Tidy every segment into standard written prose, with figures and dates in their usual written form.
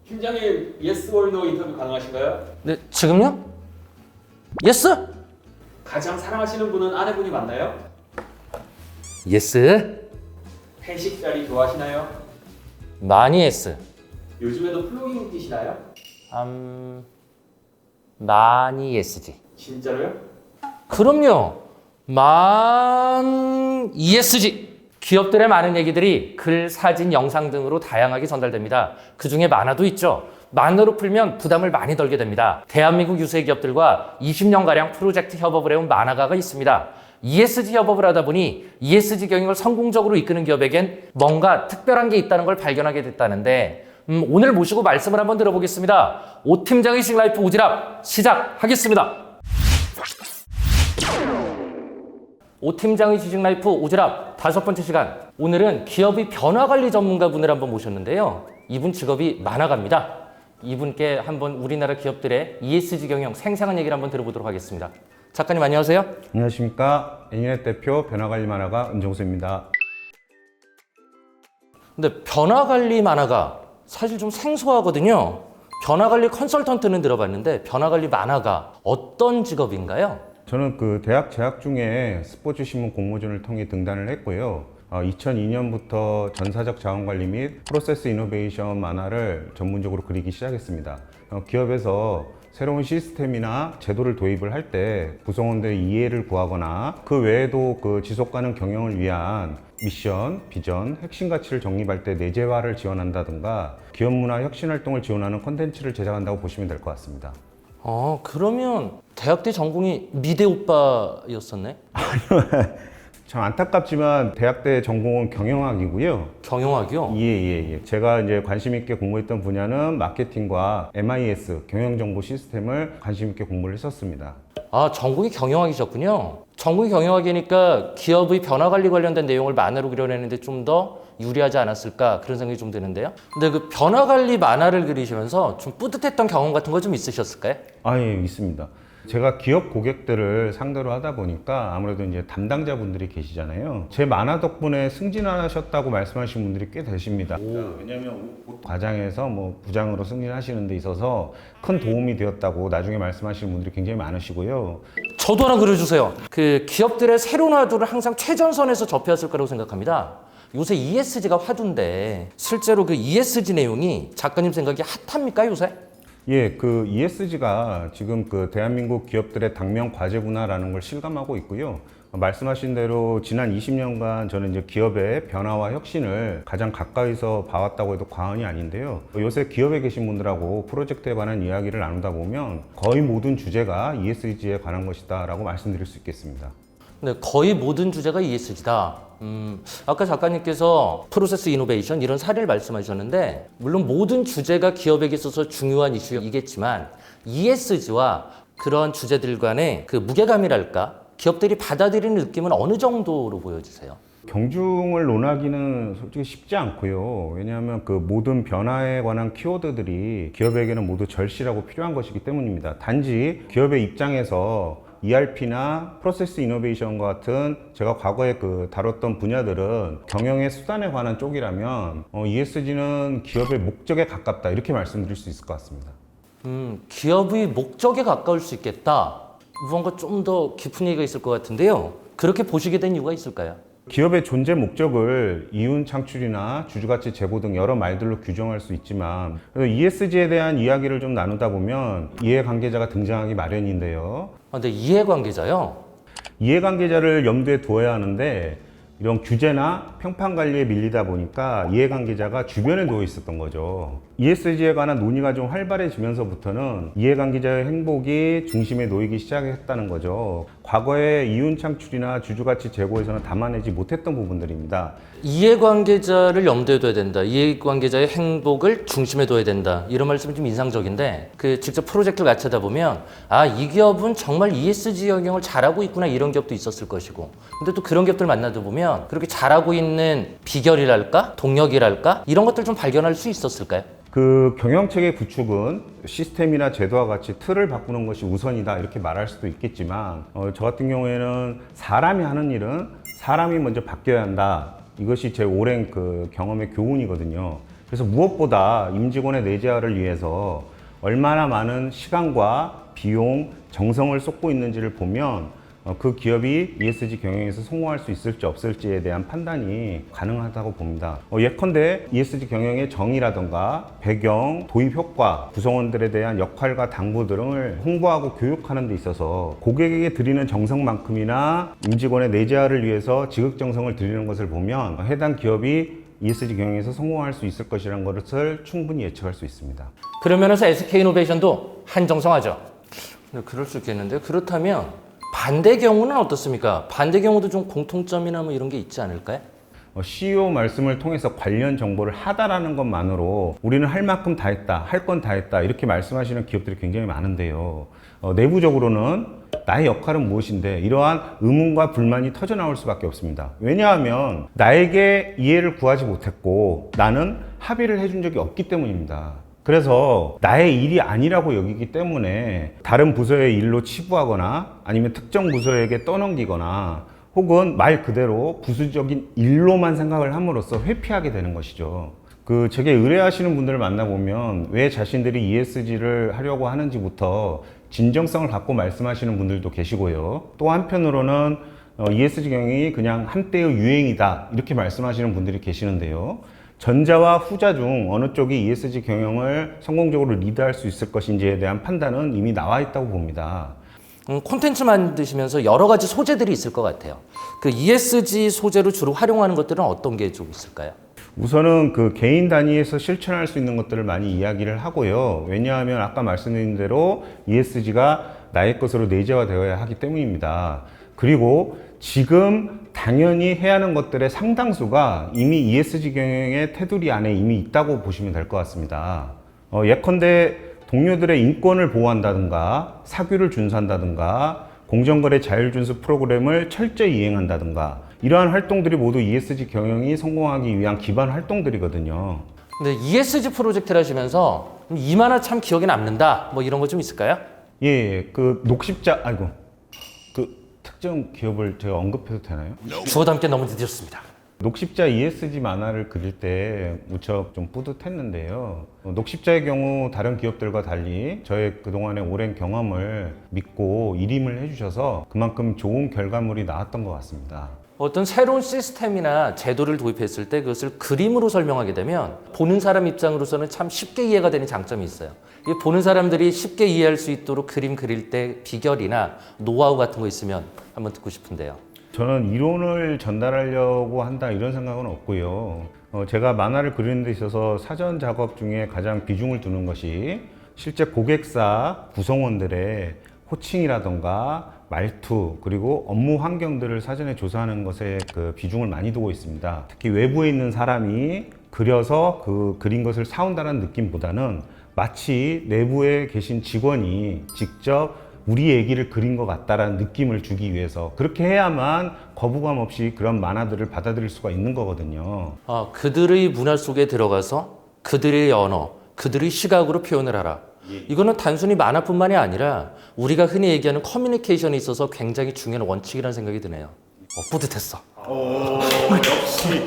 팀장님, 예스 or 노 인터뷰 가능하신가요? 네, 지금요? 예스? 가장 사랑하시는 분은 아내분이 맞나요? 예스? 회식 자리 좋아하시나요? 많이 예스. 요즘에도 플로깅 뛰시나요? 많이 예스지. 진짜로요? 그럼요. ESG. 기업들의 많은 얘기들이 글, 사진, 영상 등으로 다양하게 전달됩니다. 그 중에 만화도 있죠. 만화로 풀면 부담을 많이 덜게 됩니다. 대한민국 유수의 기업들과 20년가량 프로젝트 협업을 해온 만화가가 있습니다. ESG 협업을 하다 보니 ESG 경영을 성공적으로 이끄는 기업에겐 뭔가 특별한 게 있다는 걸 발견하게 됐다는데 오늘 모시고 말씀을 한번 들어보겠습니다. 오 팀장의 싱라이프 오지랖 시작하겠습니다. 오 팀장의 지식라이프 오지랖 5번째 시간. 오늘은 기업의 변화관리 전문가분을 한번 모셨는데요. 이분 직업이 만화가입니다. 이분께 한번 우리나라 기업들의 ESG 경영 생생한 얘기를 한번 들어보도록 하겠습니다. 작가님 안녕하세요. 안녕하십니까. 애니넷 대표 변화관리 만화가 은정수입니다. 근데 변화관리 만화가 사실 좀 생소하거든요. 변화관리 컨설턴트는 들어봤는데 변화관리 만화가 어떤 직업인가요? 저는 그 대학 재학 중에 스포츠 신문 공모전을 통해 등단을 했고요. 2002년부터 전사적 자원관리 및 프로세스 이노베이션 만화를 전문적으로 그리기 시작했습니다. 기업에서 새로운 시스템이나 제도를 도입을 할 때 구성원들의 이해를 구하거나 그 외에도 그 지속가능 경영을 위한 미션, 비전, 핵심 가치를 정립할 때 내재화를 지원한다든가 기업 문화 혁신 활동을 지원하는 콘텐츠를 제작한다고 보시면 될 것 같습니다. 그러면 대학 때 전공이 미대 오빠였었네? 참 안타깝지만 대학 때 전공은 경영학이고요. 경영학이요? 예. 제가 이제 관심 있게 공부했던 분야는 마케팅과 MIS, 경영정보 시스템을 관심 있게 공부를 했었습니다. 전공이 경영학이셨군요. 전공이 경영학이니까 기업의 변화관리 관련된 내용을 만화로 그려내는데 좀 더 유리하지 않았을까 그런 생각이 좀 드는데요. 근데 그 변화관리 만화를 그리시면서 좀 뿌듯했던 경험 같은 거 좀 있으셨을까요? 예, 있습니다. 제가 기업 고객들을 상대로 하다 보니까 아무래도 이제 담당자분들이 계시잖아요. 제 만화 덕분에 승진하셨다고 말씀하시는 분들이 꽤 되십니다. 왜냐하면 과장에서 뭐 부장으로 승진하시는 데 있어서 큰 도움이 되었다고 나중에 말씀하시는 분들이 굉장히 많으시고요. 저도 하나 그려주세요. 그 기업들의 새로운 화두를 항상 최전선에서 접해왔을 거라고 생각합니다. 요새 ESG가 화두인데 실제로 그 ESG 내용이 작가님 생각에 핫합니까 요새? 예, 그 ESG가 지금 그 대한민국 기업들의 당면 과제구나라는 걸 실감하고 있고요. 말씀하신 대로 지난 20년간 저는 이제 기업의 변화와 혁신을 가장 가까이서 봐왔다고 해도 과언이 아닌데요. 요새 기업에 계신 분들하고 프로젝트에 관한 이야기를 나누다 보면 거의 모든 주제가 ESG에 관한 것이다라고 말씀드릴 수 있겠습니다. 네, 거의 모든 주제가 ESG다. 아까 작가님께서 프로세스 이노베이션 이런 사례를 말씀하셨는데 물론 모든 주제가 기업에게 있어서 중요한 이슈이겠지만 ESG와 그런 주제들 간의 그 무게감이랄까 기업들이 받아들이는 느낌은 어느 정도로 보여지세요? 경중을 논하기는 솔직히 쉽지 않고요. 왜냐하면 그 모든 변화에 관한 키워드들이 기업에게는 모두 절실하고 필요한 것이기 때문입니다. 단지 기업의 입장에서 ERP나 프로세스 이노베이션과 같은 제가 과거에 그 다뤘던 분야들은 경영의 수단에 관한 쪽이라면 ESG는 기업의 목적에 가깝다 이렇게 말씀드릴 수 있을 것 같습니다. 기업의 목적에 가까울 수 있겠다. 무언가 좀 더 깊은 얘기가 있을 것 같은데요. 그렇게 보시게 된 이유가 있을까요? 기업의 존재 목적을 이윤 창출이나 주주가치 제고 등 여러 말들로 규정할 수 있지만 ESG에 대한 이야기를 좀 나누다 보면 이해관계자가 등장하기 마련인데요. 근데 이해관계자요? 이해관계자를 염두에 두어야 하는데 이런 규제나 평판 관리에 밀리다 보니까 이해관계자가 주변에 놓여 있었던 거죠. ESG에 관한 논의가 좀 활발해지면서부터는 이해관계자의 행복이 중심에 놓이기 시작했다는 거죠. 과거에 이윤 창출이나 주주가치 제고에서는 담아내지 못했던 부분들입니다. 이해관계자를 염두에 둬야 된다. 이해관계자의 행복을 중심에 둬야 된다. 이런 말씀이 좀 인상적인데 그 직접 프로젝트를 같이 하다 보면 이 기업은 정말 ESG 경영을 잘하고 있구나 이런 기업도 있었을 것이고 근데 또 그런 기업들 만나다 보면 그렇게 잘하고 있는 비결이랄까? 동력이랄까? 이런 것들 좀 발견할 수 있었을까요? 그 경영체계 구축은 시스템이나 제도와 같이 틀을 바꾸는 것이 우선이다 이렇게 말할 수도 있겠지만 저 같은 경우에는 사람이 하는 일은 사람이 먼저 바뀌어야 한다. 이것이 제 오랜 그 경험의 교훈이거든요. 그래서 무엇보다 임직원의 내재화를 위해서 얼마나 많은 시간과 비용, 정성을 쏟고 있는지를 보면 그 기업이 ESG 경영에서 성공할 수 있을지 없을지에 대한 판단이 가능하다고 봅니다. 예컨대 ESG 경영의 정의라던가 배경, 도입 효과, 구성원들에 대한 역할과 당부 등을 홍보하고 교육하는 데 있어서 고객에게 드리는 정성만큼이나 임직원의 내재화를 위해서 지극정성을 들이는 것을 보면 해당 기업이 ESG 경영에서 성공할 수 있을 것이라는 것을 충분히 예측할 수 있습니다. 그러면서 SK이노베이션도 한정성하죠. 네, 그럴 수 있겠는데 그렇다면 반대 경우는 어떻습니까? 반대 경우도 좀 공통점이나 뭐 이런 게 있지 않을까요? CEO 말씀을 통해서 관련 정보를 하다라는 것만으로 우리는 할 만큼 다 했다, 할 건 다 했다 이렇게 말씀하시는 기업들이 굉장히 많은데요. 내부적으로는 나의 역할은 무엇인데 이러한 의문과 불만이 터져나올 수밖에 없습니다. 왜냐하면 나에게 이해를 구하지 못했고 나는 합의를 해준 적이 없기 때문입니다. 그래서 나의 일이 아니라고 여기기 때문에 다른 부서의 일로 치부하거나 아니면 특정 부서에게 떠넘기거나 혹은 말 그대로 부수적인 일로만 생각을 함으로써 회피하게 되는 것이죠. 제게 의뢰하시는 분들을 만나보면 왜 자신들이 ESG를 하려고 하는지부터 진정성을 갖고 말씀하시는 분들도 계시고요. 또 한편으로는 ESG 경영이 그냥 한때의 유행이다 이렇게 말씀하시는 분들이 계시는데요. 전자와 후자 중 어느 쪽이 ESG 경영을 성공적으로 리드할 수 있을 것인지에 대한 판단은 이미 나와 있다고 봅니다. 콘텐츠 만드시면서 여러 가지 소재들이 있을 것 같아요. 그 ESG 소재로 주로 활용하는 것들은 어떤 게 좀 있을까요? 우선은 개인 단위에서 실천할 수 있는 것들을 많이 이야기를 하고요. 왜냐하면 아까 말씀드린 대로 ESG가 나의 것으로 내재화되어야 하기 때문입니다. 그리고 지금 당연히 해야 하는 것들의 상당수가 이미 ESG 경영의 테두리 안에 이미 있다고 보시면 될 것 같습니다. 예컨대 동료들의 인권을 보호한다든가 사규를 준수한다든가 공정거래 자율준수 프로그램을 철저히 이행한다든가 이러한 활동들이 모두 ESG 경영이 성공하기 위한 기반 활동들이거든요. 근데 ESG 프로젝트를 하시면서 이만한 참 기억에 남는다 뭐 이런 거 좀 있을까요? 예, 특정 기업을 제가 언급해도 되나요? 주워 담기 너무 늦었습니다. 녹십자 ESG 만화를 그릴 때 무척 좀 뿌듯했는데요. 녹십자의 경우 다른 기업들과 달리 저의 그동안의 오랜 경험을 믿고 일임을 해주셔서 그만큼 좋은 결과물이 나왔던 것 같습니다. 어떤 새로운 시스템이나 제도를 도입했을 때 그것을 그림으로 설명하게 되면 보는 사람 입장으로서는 참 쉽게 이해가 되는 장점이 있어요. 이 보는 사람들이 쉽게 이해할 수 있도록 그림 그릴 때 비결이나 노하우 같은 거 있으면 한번 듣고 싶은데요. 저는 이론을 전달하려고 한다 이런 생각은 없고요. 제가 만화를 그리는 데 있어서 사전 작업 중에 가장 비중을 두는 것이 실제 고객사 구성원들의 호칭이라던가 말투 그리고 업무 환경들을 사전에 조사하는 것에 비중을 많이 두고 있습니다. 특히 외부에 있는 사람이 그려서 그린 것을 사온다는 느낌보다는 마치 내부에 계신 직원이 직접 우리 얘기를 그린 것 같다라는 느낌을 주기 위해서 그렇게 해야만 거부감 없이 그런 만화들을 받아들일 수가 있는 거거든요. 그들의 문화 속에 들어가서 그들의 언어, 그들의 시각으로 표현을 하라. 이거는 단순히 만화뿐만이 아니라 우리가 흔히 얘기하는 커뮤니케이션에 있어서 굉장히 중요한 원칙이라는 생각이 드네요. 뿌듯했어. 역시.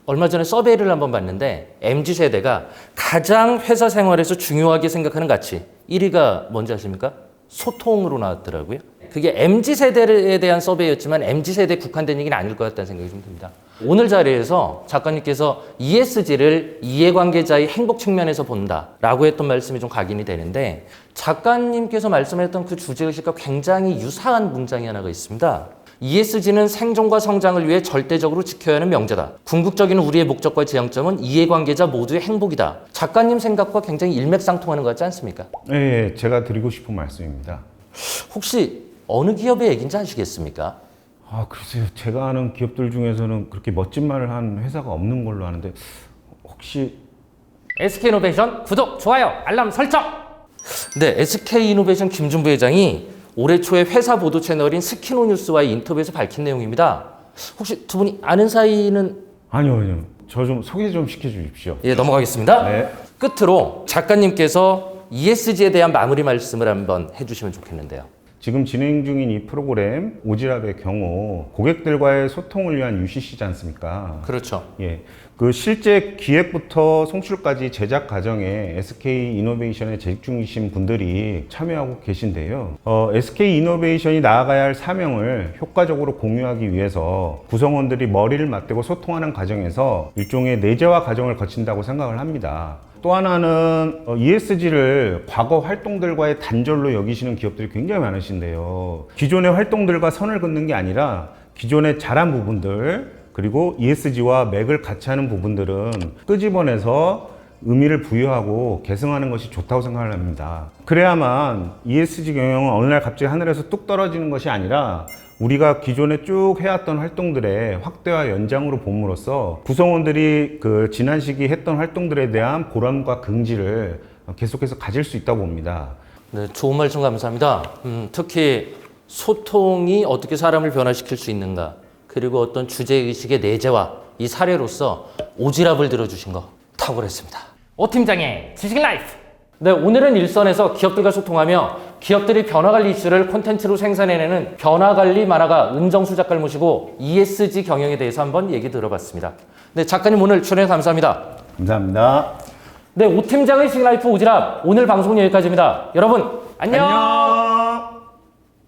얼마 전에 서베이를 한번 봤는데 MZ세대가 가장 회사 생활에서 중요하게 생각하는 가치 1위가 뭔지 아십니까? 소통으로 나왔더라고요. 그게 MZ세대에 대한 서베이였지만 MZ세대에 국한된 얘기는 아닐 것 같다는 생각이 좀 듭니다. 오늘 자리에서 작가님께서 ESG를 이해관계자의 행복 측면에서 본다라고 했던 말씀이 좀 각인이 되는데 작가님께서 말씀하셨던 그 주제의식과 굉장히 유사한 문장이 하나가 있습니다. ESG는 생존과 성장을 위해 절대적으로 지켜야 하는 명제다. 궁극적인 우리의 목적과 지향점은 이해관계자 모두의 행복이다. 작가님 생각과 굉장히 일맥상통하는 것 같지 않습니까? 네, 제가 드리고 싶은 말씀입니다. 혹시 어느 기업의 얘기인지 아시겠습니까? 글쎄요. 제가 아는 기업들 중에서는 그렇게 멋진 말을 한 회사가 없는 걸로 아는데 혹시 SK이노베이션 구독, 좋아요, 알람 설정! 네, SK이노베이션 김준부 회장이 올해 초에 회사 보도 채널인 스키노뉴스와의 인터뷰에서 밝힌 내용입니다. 혹시 두 분이 아는 사이는? 아니요. 저 좀 소개 좀 시켜주십시오. 예, 넘어가겠습니다. 네. 끝으로 작가님께서 ESG에 대한 마무리 말씀을 한번 해주시면 좋겠는데요. 지금 진행 중인 이 프로그램 오지랖의 경우 고객들과의 소통을 위한 UCC지 않습니까? 그렇죠. 예, 그 실제 기획부터 송출까지 제작 과정에 SK 이노베이션에 재직 중이신 분들이 참여하고 계신데요. SK 이노베이션이 나아가야 할 사명을 효과적으로 공유하기 위해서 구성원들이 머리를 맞대고 소통하는 과정에서 일종의 내재화 과정을 거친다고 생각을 합니다. 또 하나는 ESG를 과거 활동들과의 단절로 여기시는 기업들이 굉장히 많으신데요. 기존의 활동들과 선을 긋는 게 아니라 기존에 잘한 부분들 그리고 ESG와 맥을 같이 하는 부분들은 끄집어내서 의미를 부여하고 계승하는 것이 좋다고 생각을 합니다. 그래야만 ESG 경영은 어느 날 갑자기 하늘에서 뚝 떨어지는 것이 아니라 우리가 기존에 쭉 해왔던 활동들의 확대와 연장으로 봄으로써 구성원들이 그 지난 시기 했던 활동들에 대한 보람과 긍지를 계속해서 가질 수 있다고 봅니다. 네, 좋은 말씀 감사합니다. 특히 소통이 어떻게 사람을 변화시킬 수 있는가, 그리고 어떤 주제의식의 내재화, 이 사례로서 오지랖을 들어주신 거 탁월했습니다. 오 팀장의 지식 라이프! 네, 오늘은 일선에서 기업들과 소통하며 기업들이 변화관리 이슈를 콘텐츠로 생산해내는 변화관리 만화가 은정수 작가를 모시고 ESG 경영에 대해서 한번 얘기 들어봤습니다. 네, 작가님 오늘 출연 감사합니다. 감사합니다. 네, 오 팀장의 지식 라이프 오지랖! 오늘 방송 여기까지입니다. 여러분, 안녕!